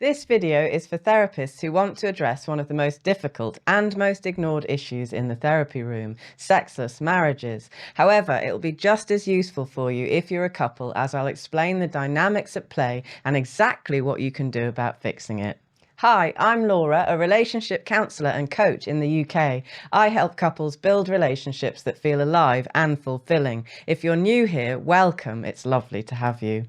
This video is for therapists who want to address one of the most difficult and most ignored issues in the therapy room, sexless marriages. However, it will be just as useful for you if you're a couple, as I'll explain the dynamics at play and exactly what you can do about fixing it. Hi, I'm Laura, a relationship counsellor and coach in the UK. I help couples build relationships that feel alive and fulfilling. If you're new here, welcome. It's lovely to have you.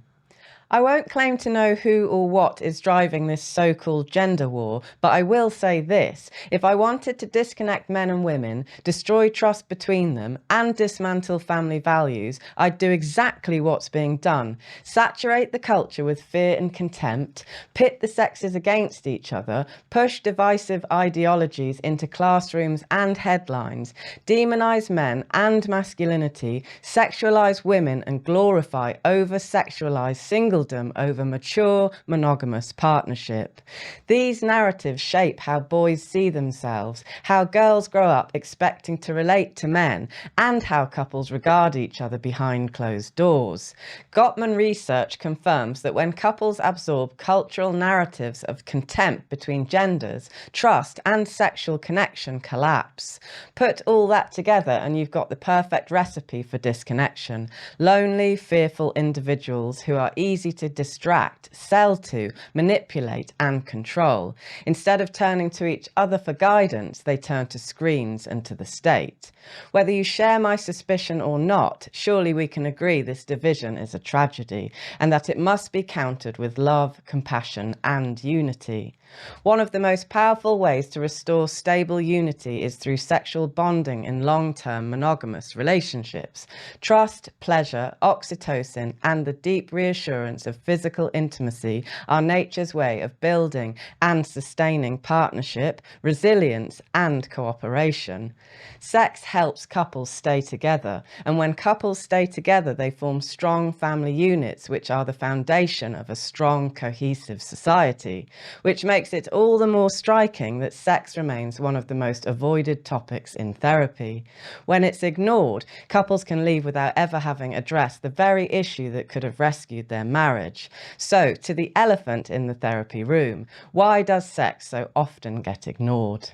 I won't claim to know who or what is driving this so-called gender war, but I will say this. If I wanted to disconnect men and women, destroy trust between them, and dismantle family values, I'd do exactly what's being done. Saturate the culture with fear and contempt, pit the sexes against each other, push divisive ideologies into classrooms and headlines, demonize men and masculinity, sexualize women and glorify over-sexualized singledom over mature, monogamous partnership. These narratives shape how boys see themselves, how girls grow up expecting to relate to men, and how couples regard each other behind closed doors. Gottman research confirms that when couples absorb cultural narratives of contempt between genders, trust and sexual connection collapse. Put all that together and you've got the perfect recipe for disconnection. Lonely, fearful individuals who are easy to distract, sell to, manipulate and control. Instead of turning to each other for guidance, they turn to screens and to the state. Whether you share my suspicion or not, surely we can agree this division is a tragedy and that it must be countered with love, compassion and unity. One of the most powerful ways to restore stable unity is through sexual bonding in long-term monogamous relationships. Trust, pleasure, oxytocin, and the deep reassurance of physical intimacy are nature's way of building and sustaining partnership, resilience, and cooperation. Sex helps couples stay together, and when couples stay together, they form strong family units, which are the foundation of a strong, cohesive society, which makes it all the more striking that sex remains one of the most avoided topics in therapy. When it's ignored, couples can leave without ever having addressed the very issue that could have rescued their marriage. So, to the elephant in the therapy room, why does sex so often get ignored?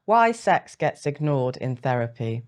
Why sex gets ignored in therapy?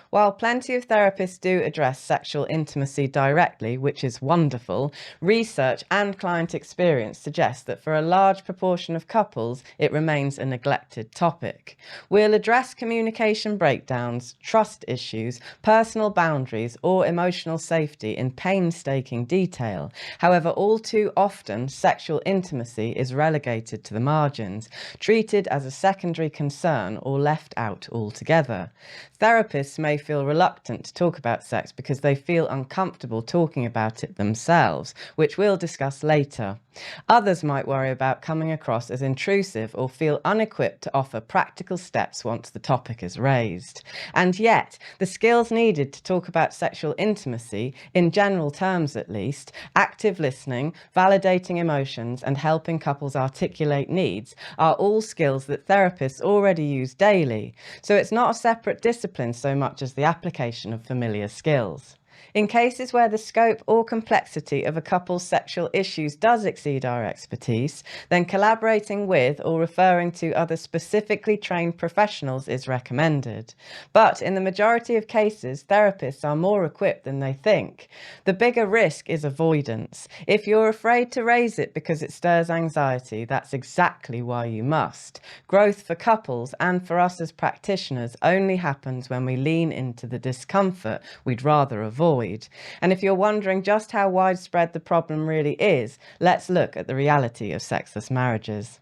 While plenty of therapists do address sexual intimacy directly, which is wonderful, research and client experience suggest that for a large proportion of couples, it remains a neglected topic. We'll address communication breakdowns, trust issues, personal boundaries, or emotional safety in painstaking detail. However, all too often, sexual intimacy is relegated to the margins, treated as a secondary concern or left out altogether. Therapists may feel reluctant to talk about sex because they feel uncomfortable talking about it themselves, which we'll discuss later. Others might worry about coming across as intrusive or feel unequipped to offer practical steps once the topic is raised. And yet, the skills needed to talk about sexual intimacy, in general terms at least, active listening, validating emotions, and helping couples articulate needs, are all skills that therapists already use daily. So it's not a separate discipline so much as the application of familiar skills. In cases where the scope or complexity of a couple's sexual issues does exceed our expertise, then collaborating with or referring to other specifically trained professionals is recommended. But in the majority of cases, therapists are more equipped than they think. The bigger risk is avoidance. If you're afraid to raise it because it stirs anxiety, that's exactly why you must. Growth for couples and for us as practitioners only happens when we lean into the discomfort we'd rather avoid. And if you're wondering just how widespread the problem really is, let's look at the reality of sexless marriages.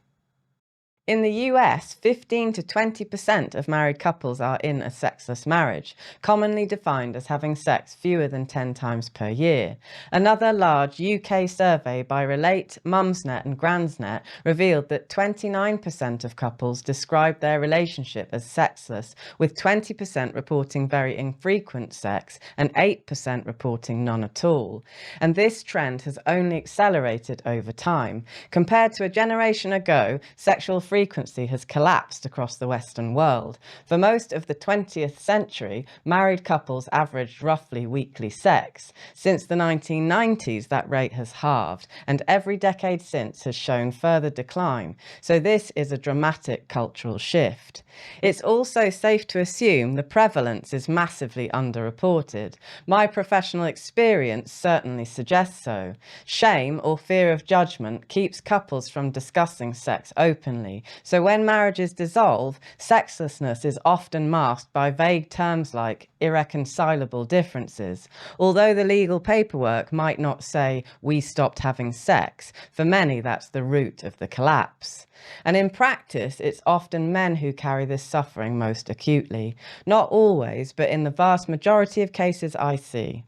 In the US, 15 to 20% of married couples are in a sexless marriage, commonly defined as having sex fewer than 10 times per year. Another large UK survey by Relate, Mumsnet and Grandsnet revealed that 29% of couples described their relationship as sexless, with 20% reporting very infrequent sex and 8% reporting none at all. And this trend has only accelerated over time. Compared to a generation ago, sexual frequency has collapsed across the Western world. For most of the 20th century, married couples averaged roughly weekly sex. Since the 1990s, that rate has halved, and every decade since has shown further decline. So this is a dramatic cultural shift. It's also safe to assume the prevalence is massively underreported. My professional experience certainly suggests so. Shame or fear of judgment keeps couples from discussing sex openly. So when marriages dissolve, sexlessness is often masked by vague terms like irreconcilable differences. Although the legal paperwork might not say we stopped having sex, for many that's the root of the collapse. And in practice, it's often men who carry this suffering most acutely. Not always, but in the vast majority of cases I see.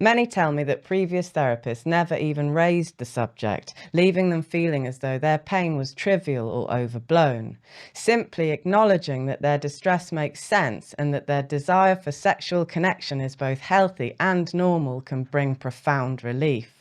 Many tell me that previous therapists never even raised the subject, leaving them feeling as though their pain was trivial or overblown. Simply acknowledging that their distress makes sense and that their desire for sexual connection is both healthy and normal can bring profound relief.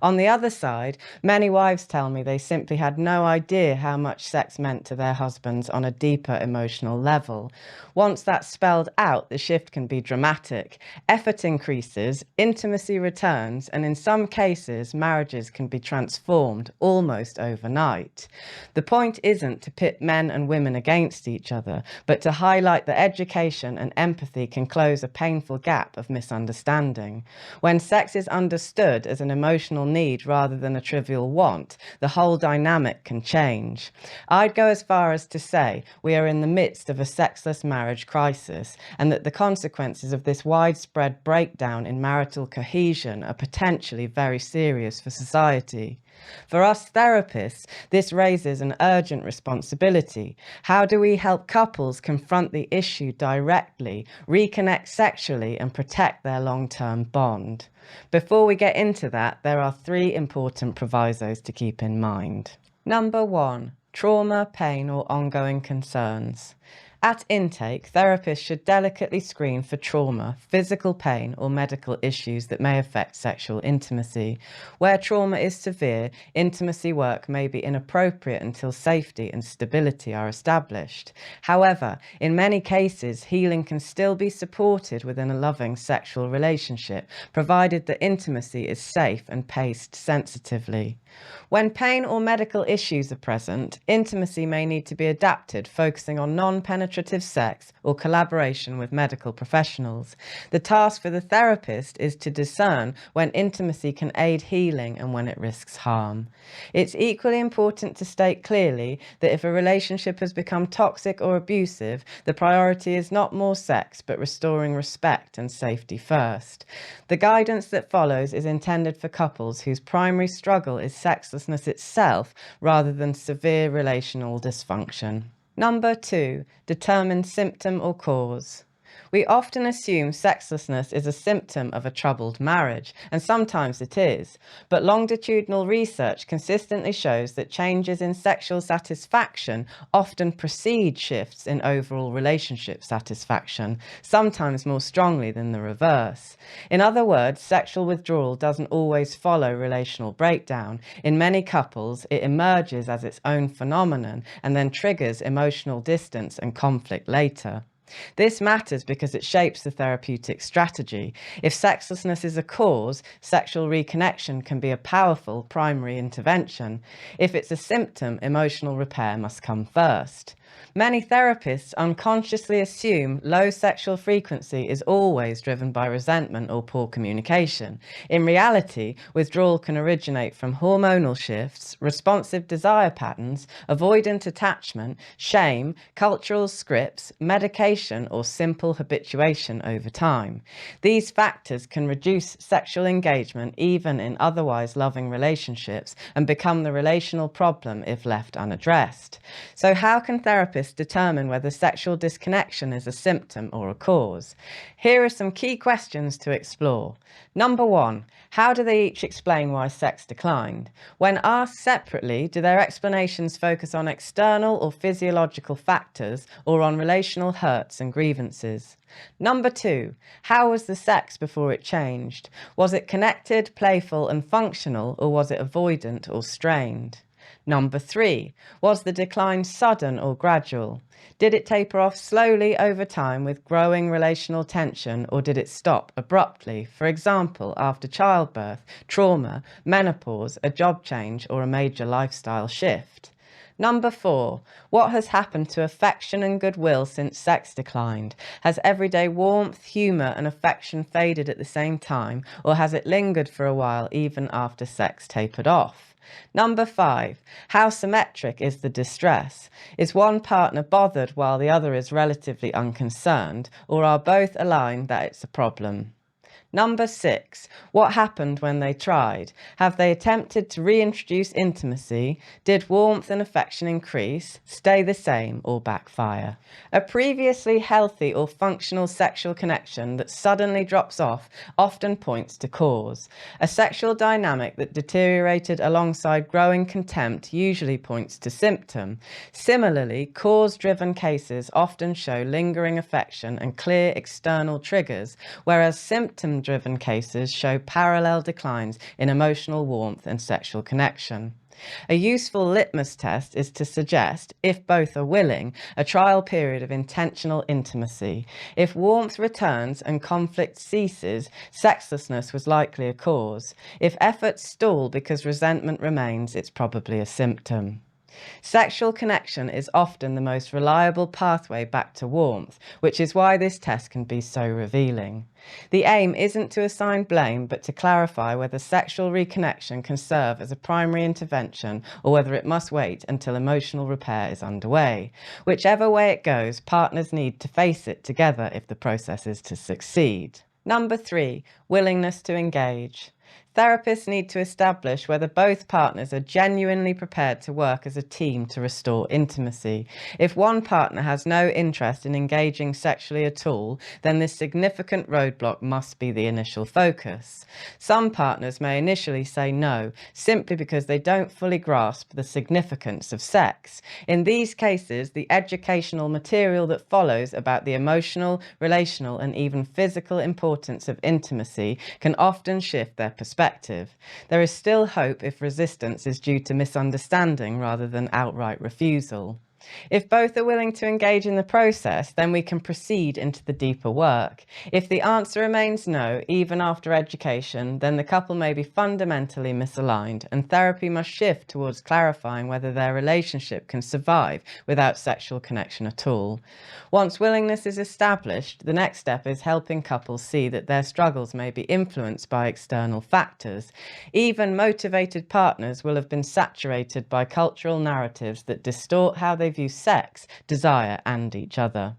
On the other side, many wives tell me they simply had no idea how much sex meant to their husbands on a deeper emotional level. Once that's spelled out, the shift can be dramatic. Effort increases, intimacy returns, and in some cases, marriages can be transformed almost overnight. The point isn't to pit men and women against each other, but to highlight that education and empathy can close a painful gap of misunderstanding. When sex is understood as an emotional need rather than a trivial want, the whole dynamic can change. I'd go as far as to say we are in the midst of a sexless marriage crisis, and that the consequences of this widespread breakdown in marital cohesion are potentially very serious for society. For us therapists, this raises an urgent responsibility. How do we help couples confront the issue directly, reconnect sexually, and protect their long-term bond? Before we get into that, there are 3 important provisos to keep in mind. Number 1, trauma, pain, or ongoing concerns. At intake, therapists should delicately screen for trauma, physical pain, or medical issues that may affect sexual intimacy. Where trauma is severe, intimacy work may be inappropriate until safety and stability are established. However, in many cases, healing can still be supported within a loving sexual relationship, provided that intimacy is safe and paced sensitively. When pain or medical issues are present, intimacy may need to be adapted, focusing on non-penetrative sex or collaboration with medical professionals. The task for the therapist is to discern when intimacy can aid healing and when it risks harm. It's equally important to state clearly that if a relationship has become toxic or abusive, the priority is not more sex, but restoring respect and safety first. The guidance that follows is intended for couples whose primary struggle is sexlessness itself rather than severe relational dysfunction. Number 2, determine symptom or cause. We often assume sexlessness is a symptom of a troubled marriage, and sometimes it is, but longitudinal research consistently shows that changes in sexual satisfaction often precede shifts in overall relationship satisfaction, sometimes more strongly than the reverse. In other words, sexual withdrawal doesn't always follow relational breakdown. In many couples, it emerges as its own phenomenon and then triggers emotional distance and conflict later. This matters because it shapes the therapeutic strategy. If sexlessness is a cause, sexual reconnection can be a powerful primary intervention. If it's a symptom, emotional repair must come first. Many therapists unconsciously assume low sexual frequency is always driven by resentment or poor communication. In reality, withdrawal can originate from hormonal shifts, responsive desire patterns, avoidant attachment, shame, cultural scripts, medication, or simple habituation over time. These factors can reduce sexual engagement even in otherwise loving relationships and become the relational problem if left unaddressed. So how can therapists determine whether sexual disconnection is a symptom or a cause? Here are some key questions to explore. Number 1, how do they each explain why sex declined? When asked separately, do their explanations focus on external or physiological factors or on relational hurts and grievances? Number 2, how was the sex before it changed? Was it connected, playful, and functional, or was it avoidant or strained? Number 3, was the decline sudden or gradual? Did it taper off slowly over time with growing relational tension, or did it stop abruptly, for example, after childbirth, trauma, menopause, a job change, or a major lifestyle shift? Number 4, what has happened to affection and goodwill since sex declined? Has everyday warmth, humour and affection faded at the same time, or has it lingered for a while even after sex tapered off? Number 5, how symmetric is the distress? Is one partner bothered while the other is relatively unconcerned, or are both aligned that it's a problem? Number 6, what happened when they tried? Have they attempted to reintroduce intimacy? Did warmth and affection increase, stay the same, or backfire? A previously healthy or functional sexual connection that suddenly drops off often points to cause. A sexual dynamic that deteriorated alongside growing contempt usually points to symptom. Similarly, cause-driven cases often show lingering affection and clear external triggers, whereas symptom-driven cases show parallel declines in emotional warmth and sexual connection. A useful litmus test is to suggest, if both are willing, a trial period of intentional intimacy. If warmth returns and conflict ceases, sexlessness was likely a cause. If efforts stall because resentment remains, it's probably a symptom. Sexual connection is often the most reliable pathway back to warmth, which is why this test can be so revealing. The aim isn't to assign blame, but to clarify whether sexual reconnection can serve as a primary intervention or whether it must wait until emotional repair is underway. Whichever way it goes, partners need to face it together if the process is to succeed. Number 3, willingness to engage. Therapists need to establish whether both partners are genuinely prepared to work as a team to restore intimacy. If one partner has no interest in engaging sexually at all, then this significant roadblock must be the initial focus. Some partners may initially say no, simply because they don't fully grasp the significance of sex. In these cases, the educational material that follows about the emotional, relational, and even physical importance of intimacy can often shift their perspective. There is still hope if resistance is due to misunderstanding rather than outright refusal. If both are willing to engage in the process, then we can proceed into the deeper work. If the answer remains no, even after education, then the couple may be fundamentally misaligned, and therapy must shift towards clarifying whether their relationship can survive without sexual connection at all. Once willingness is established, the next step is helping couples see that their struggles may be influenced by external factors. Even motivated partners will have been saturated by cultural narratives that distort how they view sex, desire, and each other.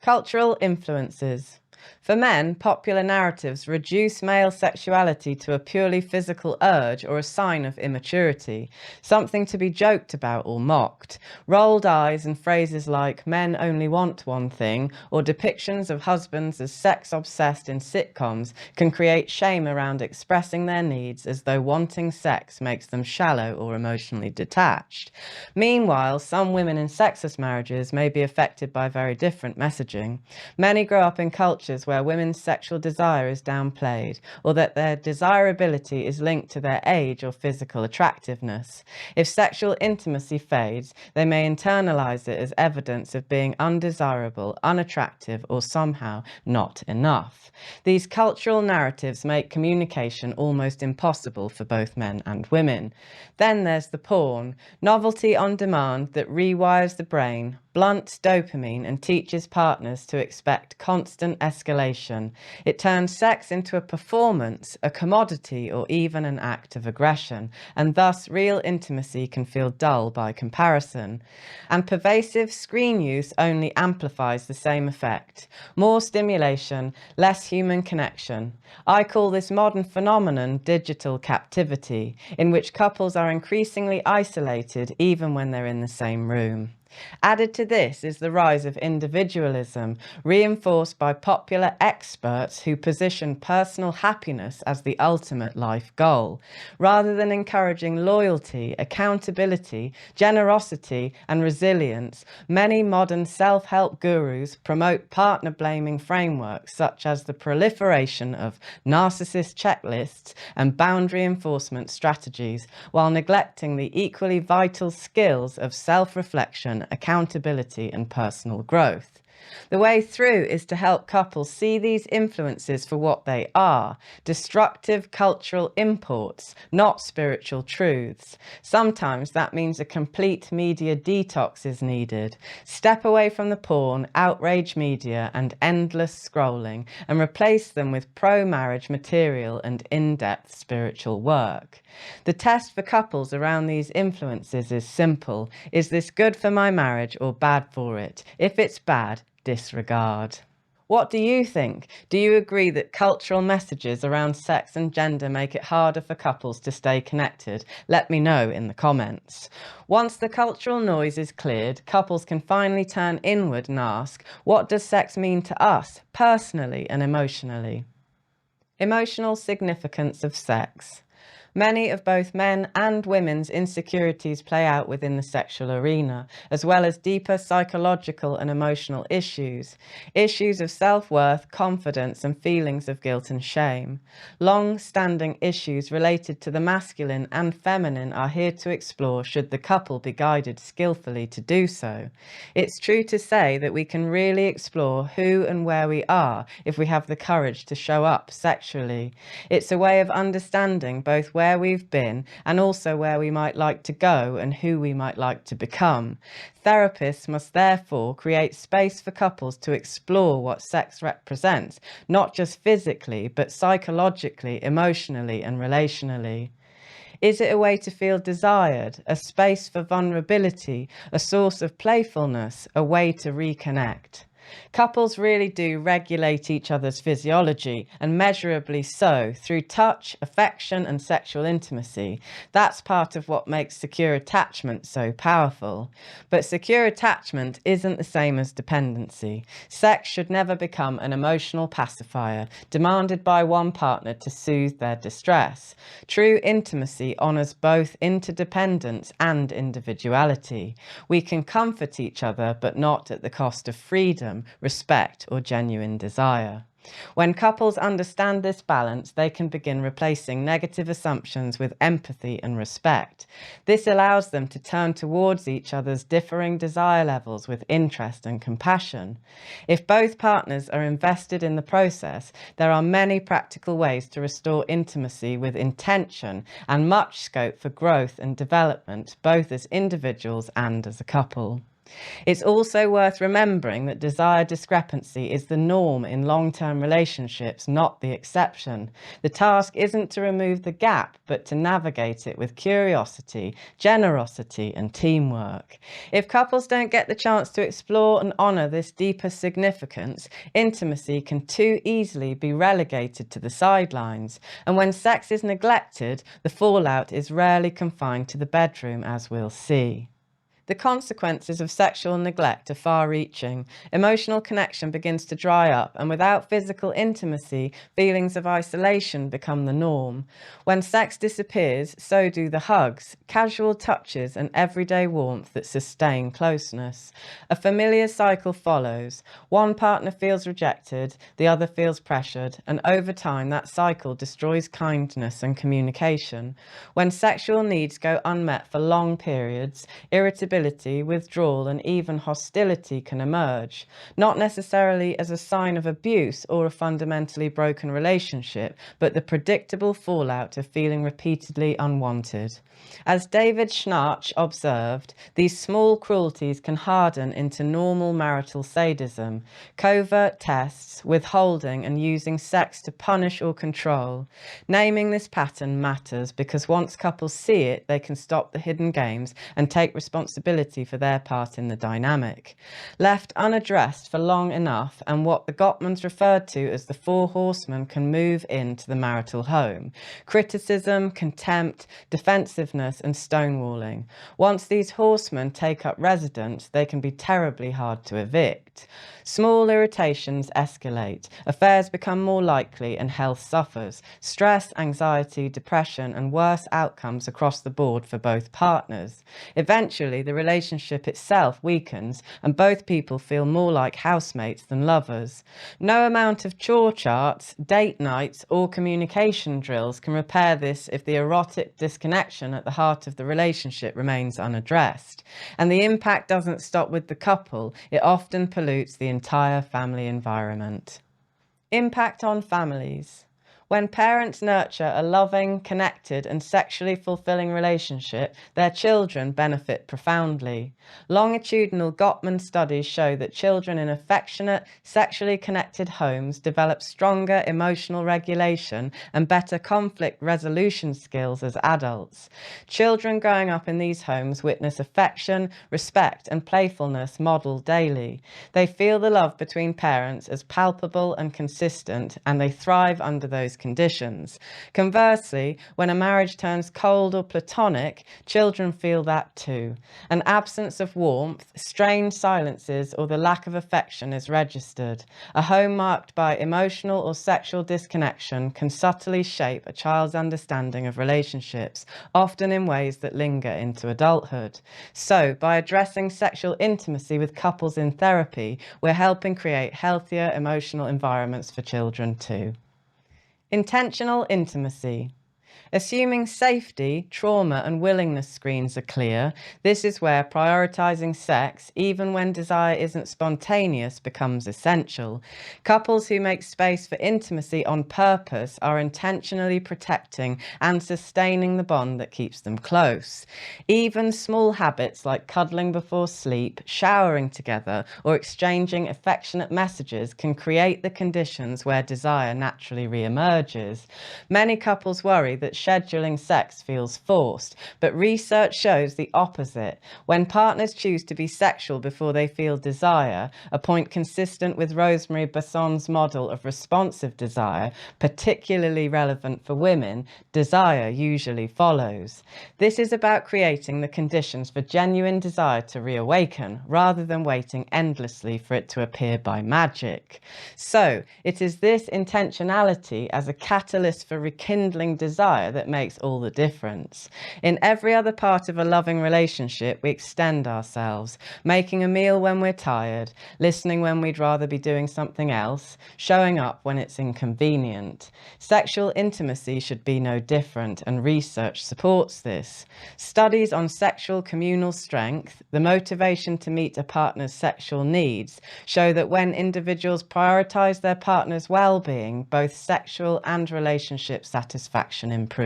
Cultural influences. For men, popular narratives reduce male sexuality to a purely physical urge or a sign of immaturity, something to be joked about or mocked. Rolled eyes and phrases like "men only want one thing" or depictions of husbands as sex-obsessed in sitcoms can create shame around expressing their needs, as though wanting sex makes them shallow or emotionally detached. Meanwhile, some women in sexless marriages may be affected by very different messaging. Many grow up in cultures where women's sexual desire is downplayed, or that their desirability is linked to their age or physical attractiveness. If sexual intimacy fades, they may internalize it as evidence of being undesirable, unattractive, or somehow not enough. These cultural narratives make communication almost impossible for both men and women. Then there's the porn, novelty on demand that rewires the brain, blunts dopamine, and teaches partners to expect constant escalation. It turns sex into a performance, a commodity, or even an act of aggression, and thus real intimacy can feel dull by comparison. And pervasive screen use only amplifies the same effect. More stimulation, less human connection. I call this modern phenomenon digital captivity, in which couples are increasingly isolated even when they're in the same room. Added to this is the rise of individualism, reinforced by popular experts who position personal happiness as the ultimate life goal, rather than encouraging loyalty, accountability, generosity, and resilience. Many modern self-help gurus promote partner-blaming frameworks such as the proliferation of narcissist checklists and boundary enforcement strategies, while neglecting the equally vital skills of self-reflection, accountability, and personal growth. The way through is to help couples see these influences for what they are: destructive cultural imports, not spiritual truths. Sometimes that means a complete media detox is needed. Step away from the porn, outrage media, and endless scrolling, and replace them with pro-marriage material and in-depth spiritual work. The test for couples around these influences is simple. Is this good for my marriage or bad for it? If it's bad, disregard. What do you think? Do you agree that cultural messages around sex and gender make it harder for couples to stay connected? Let me know in the comments. Once the cultural noise is cleared, couples can finally turn inward and ask, what does sex mean to us, personally and emotionally? Emotional significance of sex. Many of both men and women's insecurities play out within the sexual arena, as well as deeper psychological and emotional issues. Issues of self-worth, confidence, and feelings of guilt and shame. Long-standing issues related to the masculine and feminine are here to explore, should the couple be guided skillfully to do so. It's true to say that we can really explore who and where we are if we have the courage to show up sexually. It's a way of understanding both where we've been and also where we might like to go and who we might like to become. Therapists must therefore create space for couples to explore what sex represents, not just physically, but psychologically, emotionally, and relationally. Is it a way to feel desired, a space for vulnerability, a source of playfulness, a way to reconnect? Couples really do regulate each other's physiology, and measurably so, through touch, affection, and sexual intimacy. That's part of what makes secure attachment so powerful. But secure attachment isn't the same as dependency. Sex should never become an emotional pacifier, demanded by one partner to soothe their distress. True intimacy honors both interdependence and individuality. We can comfort each other, but not at the cost of freedom, respect, or genuine desire. When couples understand this balance, they can begin replacing negative assumptions with empathy and respect. This allows them to turn towards each other's differing desire levels with interest and compassion. If both partners are invested in the process, there are many practical ways to restore intimacy with intention and much scope for growth and development, both as individuals and as a couple. It's also worth remembering that desire discrepancy is the norm in long-term relationships, not the exception. The task isn't to remove the gap, but to navigate it with curiosity, generosity, and teamwork. If couples don't get the chance to explore and honour this deeper significance, intimacy can too easily be relegated to the sidelines. And when sex is neglected, the fallout is rarely confined to the bedroom, as we'll see. The consequences of sexual neglect are far-reaching. Emotional connection begins to dry up, and without physical intimacy, feelings of isolation become the norm. When sex disappears, so do the hugs, casual touches, and everyday warmth that sustain closeness. A familiar cycle follows. One partner feels rejected, the other feels pressured, and over time that cycle destroys kindness and communication. When sexual needs go unmet for long periods, irritability, withdrawal, and even hostility can emerge, not necessarily as a sign of abuse or a fundamentally broken relationship, but the predictable fallout of feeling repeatedly unwanted. As David Schnarch observed, these small cruelties can harden into normal marital sadism, covert tests, withholding, and using sex to punish or control. Naming this pattern matters because once couples see it, they can stop the hidden games and take responsibility responsibility for their part in the dynamic. Left unaddressed for long enough, and what the Gottmans referred to as the four horsemen can move into the marital home: criticism, contempt, defensiveness, and stonewalling. Once these horsemen take up residence, they can be terribly hard to evict. Small irritations escalate, affairs become more likely, and health suffers. Stress, anxiety, depression, and worse outcomes across the board for both partners. Eventually, the relationship itself weakens, and both people feel more like housemates than lovers. No amount of chore charts, date nights, or communication drills can repair this if the erotic disconnection at the heart of the relationship remains unaddressed. And the impact doesn't stop with the couple, it often pollutes the entire family environment. Impact on families. When parents nurture a loving, connected, and sexually fulfilling relationship, their children benefit profoundly. Longitudinal Gottman studies show that children in affectionate, sexually connected homes develop stronger emotional regulation and better conflict resolution skills as adults. Children growing up in these homes witness affection, respect, and playfulness modeled daily. They feel the love between parents as palpable and consistent, and they thrive under those conditions. Conversely, when a marriage turns cold or platonic, children feel that too. An absence of warmth, strained silences, or the lack of affection is registered. A home marked by emotional or sexual disconnection can subtly shape a child's understanding of relationships, often in ways that linger into adulthood. So, by addressing sexual intimacy with couples in therapy, we're helping create healthier emotional environments for children too. Intentional intimacy. Assuming safety, trauma, and willingness screens are clear, this is where prioritizing sex, even when desire isn't spontaneous, becomes essential. Couples who make space for intimacy on purpose are intentionally protecting and sustaining the bond that keeps them close. Even small habits like cuddling before sleep, showering together, or exchanging affectionate messages can create the conditions where desire naturally re-emerges. Many couples worry that scheduling sex feels forced, but research shows the opposite. When partners choose to be sexual before they feel desire, a point consistent with Rosemary Basson's model of responsive desire, particularly relevant for women, desire usually follows. This is about creating the conditions for genuine desire to reawaken, rather than waiting endlessly for it to appear by magic. So, it is this intentionality as a catalyst for rekindling desire that makes all the difference. In every other part of a loving relationship, we extend ourselves, making a meal when we're tired, listening when we'd rather be doing something else, showing up when it's inconvenient. Sexual intimacy should be no different, and research supports this. Studies on sexual communal strength, the motivation to meet a partner's sexual needs, show that when individuals prioritize their partner's well-being, both sexual and relationship satisfaction improve.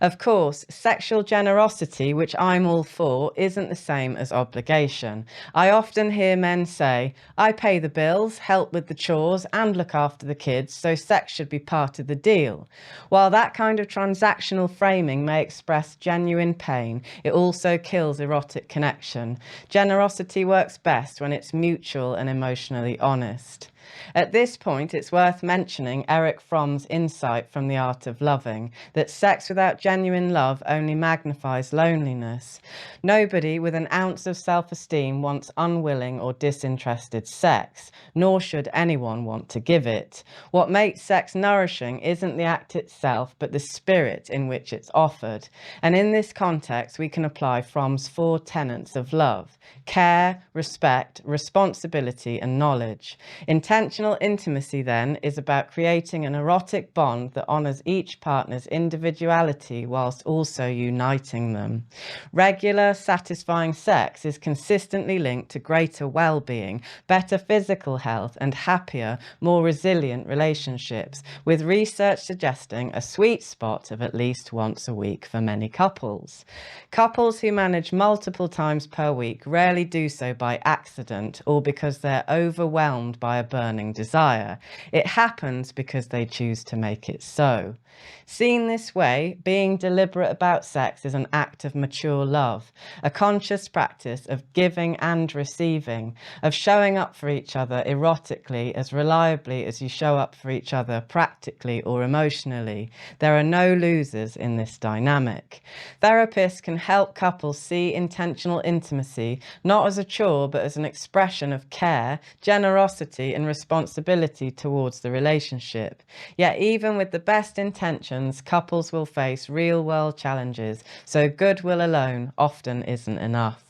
Of course, sexual generosity, which I'm all for, isn't the same as obligation. I often hear men say, "I pay the bills, help with the chores, and look after the kids, so sex should be part of the deal." While that kind of transactional framing may express genuine pain, it also kills erotic connection. Generosity works best when it's mutual and emotionally honest. At this point, it's worth mentioning Erich Fromm's insight from The Art of Loving, that sex without genuine love only magnifies loneliness. Nobody with an ounce of self-esteem wants unwilling or disinterested sex, nor should anyone want to give it. What makes sex nourishing isn't the act itself, but the spirit in which it's offered. And in this context, we can apply Fromm's 4 tenets of love: care, respect, responsibility, and knowledge. Intentional intimacy, then, is about creating an erotic bond that honors each partner's individuality whilst also uniting them. Regular, satisfying sex is consistently linked to greater well-being, better physical health, and happier, more resilient relationships, with research suggesting a sweet spot of at least once a week for many couples. Couples who manage multiple times per week rarely do so by accident or because they're overwhelmed by a burden burning desire. It happens because they choose to make it so. Seen this way, being deliberate about sex is an act of mature love, a conscious practice of giving and receiving, of showing up for each other erotically as reliably as you show up for each other practically or emotionally. There are no losers in this dynamic. Therapists can help couples see intentional intimacy not as a chore but as an expression of care, generosity, and responsibility towards the relationship. Yet even with the best intentions, couples will face real-world challenges, so goodwill alone often isn't enough.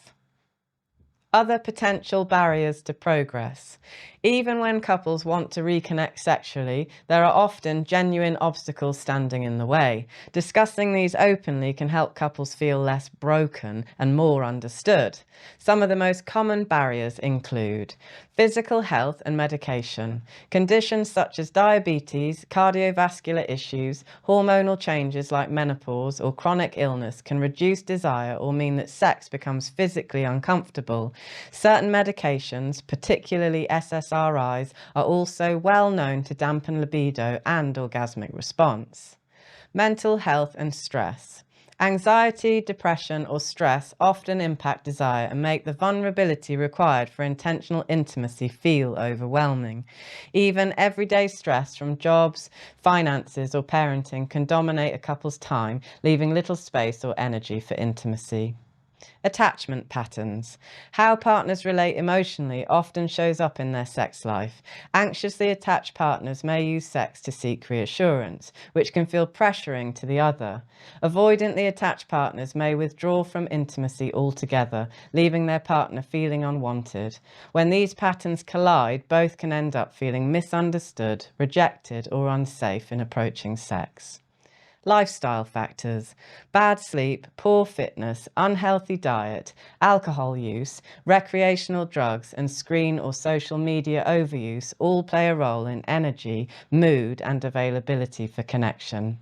Other potential barriers to progress. Even when couples want to reconnect sexually, there are often genuine obstacles standing in the way. Discussing these openly can help couples feel less broken and more understood. Some of the most common barriers include physical health and medication. Conditions such as diabetes, cardiovascular issues, hormonal changes like menopause, or chronic illness can reduce desire or mean that sex becomes physically uncomfortable. Certain medications, particularly SSRIs, are also well known to dampen libido and orgasmic response. Mental health and stress. Anxiety, depression, or stress often impact desire and make the vulnerability required for intentional intimacy feel overwhelming. Even everyday stress from jobs, finances, or parenting can dominate a couple's time, leaving little space or energy for intimacy. Attachment patterns. How partners relate emotionally often shows up in their sex life. Anxiously attached partners may use sex to seek reassurance, which can feel pressuring to the other. Avoidantly attached partners may withdraw from intimacy altogether, leaving their partner feeling unwanted. When these patterns collide, both can end up feeling misunderstood, rejected, or unsafe in approaching sex. Lifestyle factors. Bad sleep, poor fitness, unhealthy diet, alcohol use, recreational drugs, and screen or social media overuse all play a role in energy, mood, and availability for connection.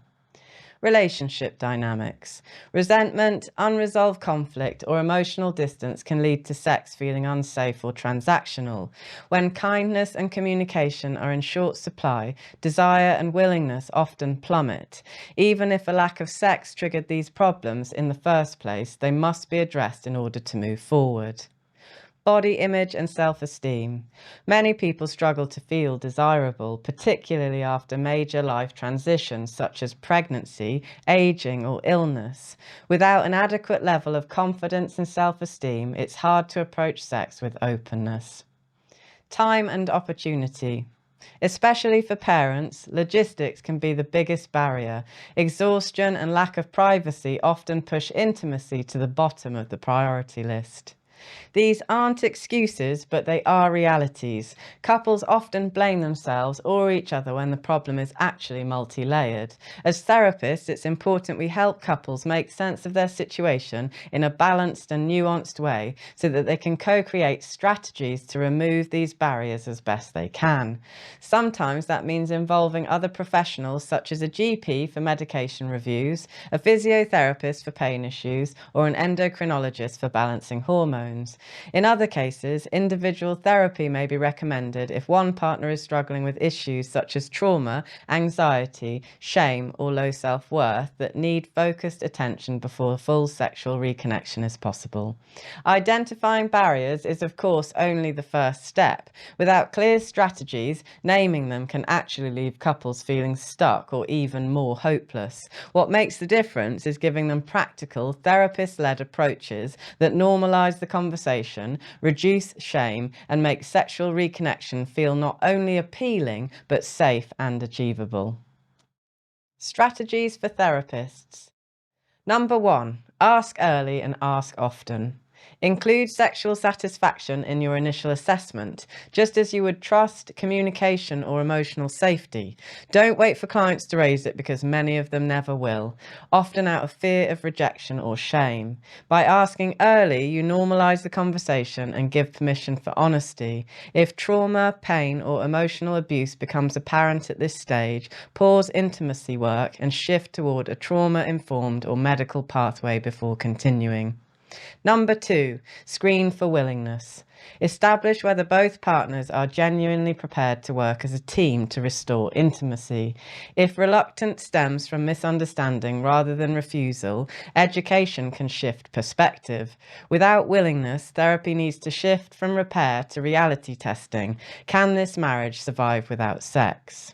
Relationship dynamics. Resentment, unresolved conflict, or emotional distance can lead to sex feeling unsafe or transactional. When kindness and communication are in short supply, desire and willingness often plummet. Even if a lack of sex triggered these problems in the first place, they must be addressed in order to move forward. Body image and self-esteem. Many people struggle to feel desirable, particularly after major life transitions such as pregnancy, aging, or illness. Without an adequate level of confidence and self-esteem, it's hard to approach sex with openness. Time and opportunity. Especially for parents, logistics can be the biggest barrier. Exhaustion and lack of privacy often push intimacy to the bottom of the priority list. These aren't excuses, but they are realities. Couples often blame themselves or each other when the problem is actually multi-layered. As therapists, it's important we help couples make sense of their situation in a balanced and nuanced way so that they can co-create strategies to remove these barriers as best they can. Sometimes that means involving other professionals such as a GP for medication reviews, a physiotherapist for pain issues, or an endocrinologist for balancing hormones. In other cases, individual therapy may be recommended if one partner is struggling with issues such as trauma, anxiety, shame, or low self-worth that need focused attention before full sexual reconnection is possible. Identifying barriers is, of course, only the first step. Without clear strategies, naming them can actually leave couples feeling stuck or even more hopeless. What makes the difference is giving them practical, therapist-led approaches that normalize the conversation, reduce shame, and make sexual reconnection feel not only appealing, but safe and achievable. Strategies for therapists. Number 1, ask early and ask often. Include sexual satisfaction in your initial assessment, just as you would trust, communication, or emotional safety. Don't wait for clients to raise it because many of them never will, often out of fear of rejection or shame. By asking early, you normalize the conversation and give permission for honesty. If trauma, pain, or emotional abuse becomes apparent at this stage, pause intimacy work and shift toward a trauma-informed or medical pathway before continuing. Number 2, screen for willingness. Establish whether both partners are genuinely prepared to work as a team to restore intimacy. If reluctance stems from misunderstanding rather than refusal, education can shift perspective. Without willingness, therapy needs to shift from repair to reality testing. Can this marriage survive without sex?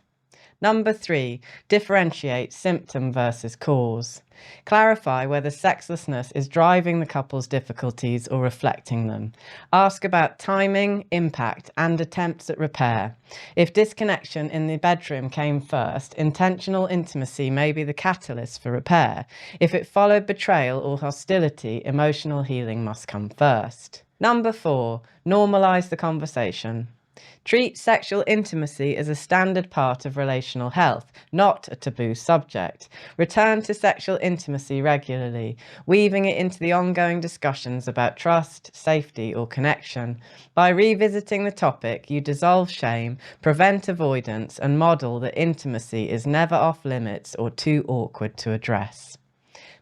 Number 3, differentiate symptom versus cause. Clarify whether sexlessness is driving the couple's difficulties or reflecting them. Ask about timing, impact, and attempts at repair. If disconnection in the bedroom came first, intentional intimacy may be the catalyst for repair. If it followed betrayal or hostility, emotional healing must come first. Number 4, normalize the conversation. Treat sexual intimacy as a standard part of relational health, not a taboo subject. Return to sexual intimacy regularly, weaving it into the ongoing discussions about trust, safety, or connection. By revisiting the topic, you dissolve shame, prevent avoidance, and model that intimacy is never off limits or too awkward to address.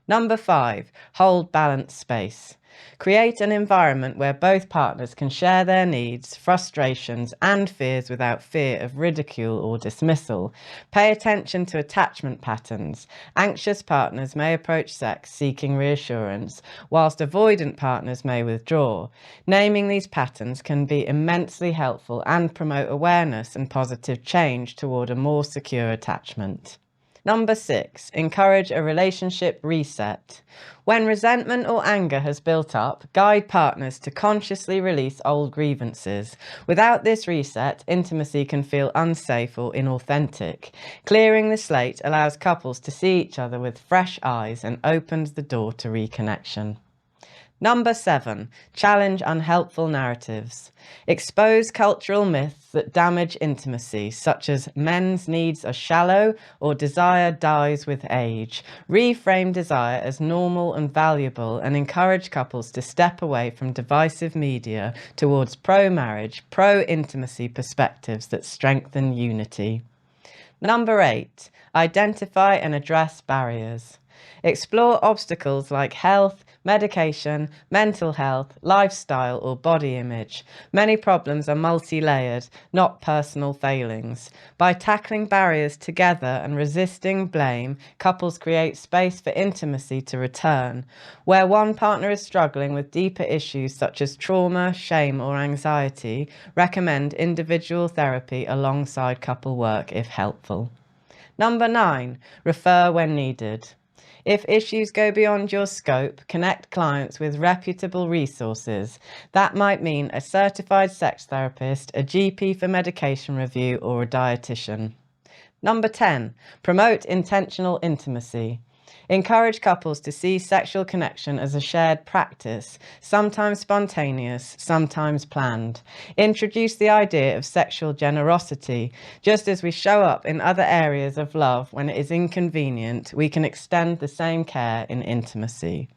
Number 5, hold balanced space. Create an environment where both partners can share their needs, frustrations, and fears without fear of ridicule or dismissal. Pay attention to attachment patterns. Anxious partners may approach sex seeking reassurance, whilst avoidant partners may withdraw. Naming these patterns can be immensely helpful and promote awareness and positive change toward a more secure attachment. Number 6, encourage a relationship reset. When resentment or anger has built up, guide partners to consciously release old grievances. Without this reset, intimacy can feel unsafe or inauthentic. Clearing the slate allows couples to see each other with fresh eyes and opens the door to reconnection. Number 7, challenge unhelpful narratives. Expose cultural myths that damage intimacy, such as men's needs are shallow or desire dies with age. Reframe desire as normal and valuable and encourage couples to step away from divisive media towards pro-marriage, pro-intimacy perspectives that strengthen unity. Number 8, identify and address barriers. Explore obstacles like health, medication, mental health, lifestyle, or body image. Many problems are multi-layered, not personal failings. By tackling barriers together and resisting blame, couples create space for intimacy to return. Where one partner is struggling with deeper issues such as trauma, shame, or anxiety, recommend individual therapy alongside couple work if helpful. Number 9, refer when needed. If issues go beyond your scope, connect clients with reputable resources. That might mean a certified sex therapist, a GP for medication review, or a dietitian. Number 10, promote intentional intimacy. Encourage couples to see sexual connection as a shared practice, sometimes spontaneous, sometimes planned. Introduce the idea of sexual generosity. Just as we show up in other areas of love when it is inconvenient, we can extend the same care in intimacy.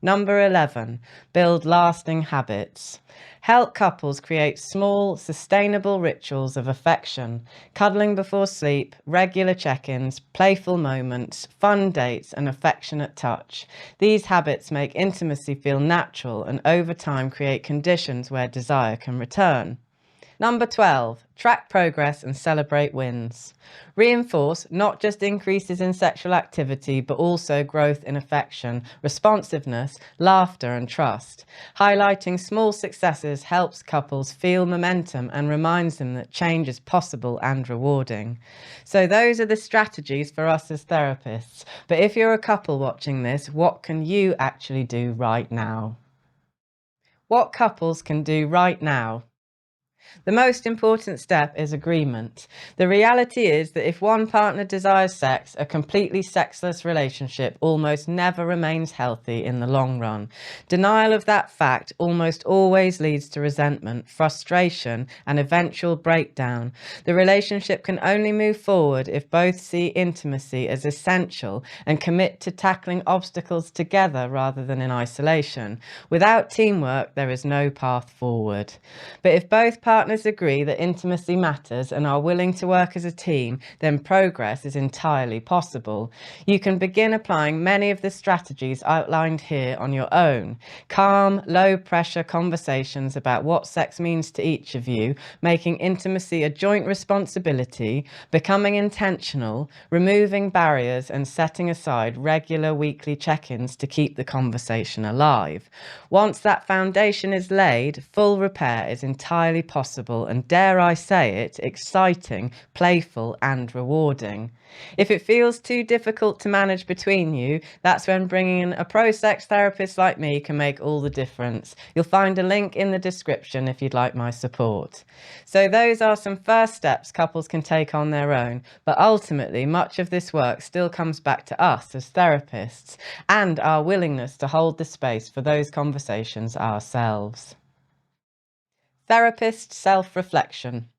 Number 11, build lasting habits. Help couples create small, sustainable rituals of affection, cuddling before sleep, regular check-ins, playful moments, fun dates, and affectionate touch. These habits make intimacy feel natural and over time create conditions where desire can return. Number 12, track progress and celebrate wins. Reinforce not just increases in sexual activity, but also growth in affection, responsiveness, laughter, and trust. Highlighting small successes helps couples feel momentum and reminds them that change is possible and rewarding. So those are the strategies for us as therapists. But if you're a couple watching this, what can you actually do right now? What couples can do right now? The most important step is agreement. The reality is that if one partner desires sex, a completely sexless relationship almost never remains healthy in the long run. Denial of that fact almost always leads to resentment, frustration, and eventual breakdown. The relationship can only move forward if both see intimacy as essential and commit to tackling obstacles together rather than in isolation. Without teamwork, there is no path forward. But if both partners partners agree that intimacy matters and are willing to work as a team, then progress is entirely possible. You can begin applying many of the strategies outlined here on your own. Calm, low-pressure conversations about what sex means to each of you, making intimacy a joint responsibility, becoming intentional, removing barriers, and setting aside regular weekly check-ins to keep the conversation alive. Once that foundation is laid, full repair is entirely possible and, dare I say it, exciting, playful, and rewarding. If it feels too difficult to manage between you, that's when bringing in a pro-sex therapist like me can make all the difference. You'll find a link in the description if you'd like my support. So those are some first steps couples can take on their own, but ultimately much of this work still comes back to us as therapists and our willingness to hold the space for those conversations ourselves. Therapist self-reflection.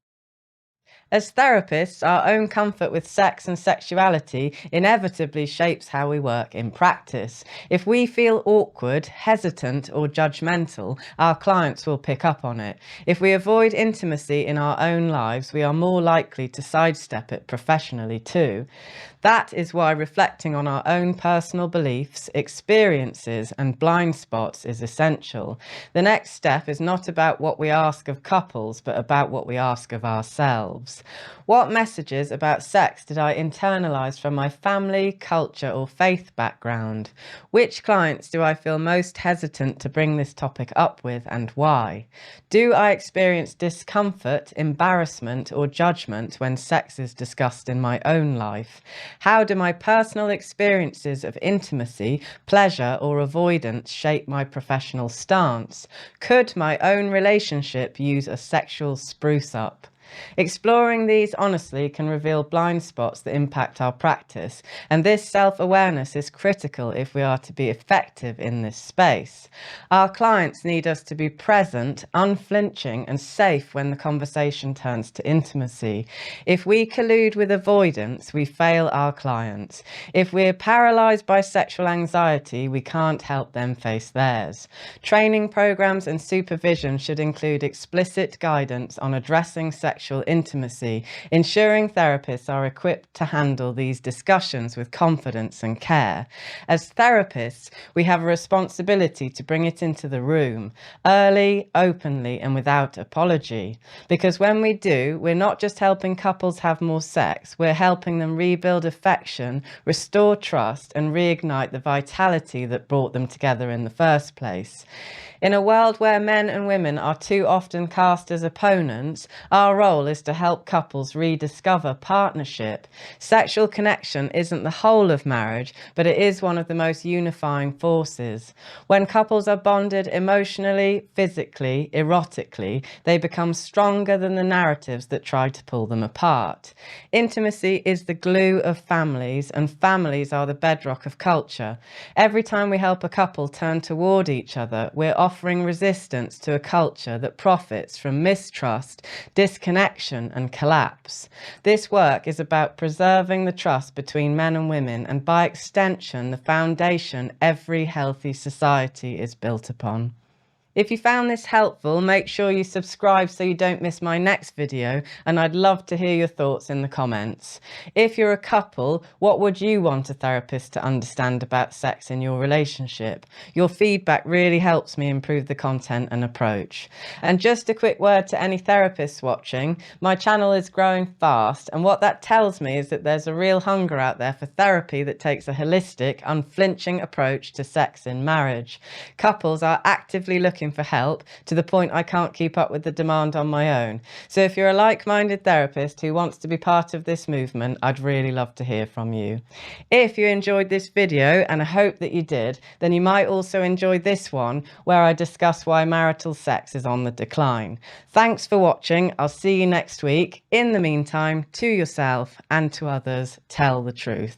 As therapists, our own comfort with sex and sexuality inevitably shapes how we work in practice. If we feel awkward, hesitant, or judgmental, our clients will pick up on it. If we avoid intimacy in our own lives, we are more likely to sidestep it professionally too. That is why reflecting on our own personal beliefs, experiences, and blind spots is essential. The next step is not about what we ask of couples, but about what we ask of ourselves. What messages about sex did I internalize from my family, culture, or faith background? Which clients do I feel most hesitant to bring this topic up with, and why? Do I experience discomfort, embarrassment, or judgment when sex is discussed in my own life? How do my personal experiences of intimacy, pleasure, or avoidance shape my professional stance? Could my own relationship use a sexual spruce up? Exploring these honestly can reveal blind spots that impact our practice, and this self-awareness is critical if we are to be effective in this space. Our clients need us to be present, unflinching, and safe when the conversation turns to intimacy. If we collude with avoidance, we fail our clients. If we're paralyzed by sexual anxiety, we can't help them face theirs. Training programs and supervision should include explicit guidance on addressing sexual intimacy, ensuring therapists are equipped to handle these discussions with confidence and care. As therapists, we have a responsibility to bring it into the room, early, openly, and without apology. Because when we do, we're not just helping couples have more sex, we're helping them rebuild affection, restore trust, and reignite the vitality that brought them together in the first place. In a world where men and women are too often cast as opponents, our role is to help couples rediscover partnership. Sexual connection isn't the whole of marriage, but it is one of the most unifying forces. When couples are bonded emotionally, physically, erotically, they become stronger than the narratives that try to pull them apart. Intimacy is the glue of families, and families are the bedrock of culture. Every time we help a couple turn toward each other, we're offering resistance to a culture that profits from mistrust, disconnection, and collapse. This work is about preserving the trust between men and women, and by extension, the foundation every healthy society is built upon. If you found this helpful, make sure you subscribe so you don't miss my next video, and I'd love to hear your thoughts in the comments. If you're a couple, what would you want a therapist to understand about sex in your relationship? Your feedback really helps me improve the content and approach. And just a quick word to any therapists watching, my channel is growing fast, and what that tells me is that there's a real hunger out there for therapy that takes a holistic, unflinching approach to sex in marriage. Couples are actively looking for help to the point I can't keep up with the demand on my own. So if you're a like-minded therapist who wants to be part of this movement, I'd really love to hear from you. If you enjoyed this video, and I hope that you did, then you might also enjoy this one where I discuss why marital sex is on the decline. Thanks for watching. I'll see you next week. In the meantime, to yourself and to others, tell the truth.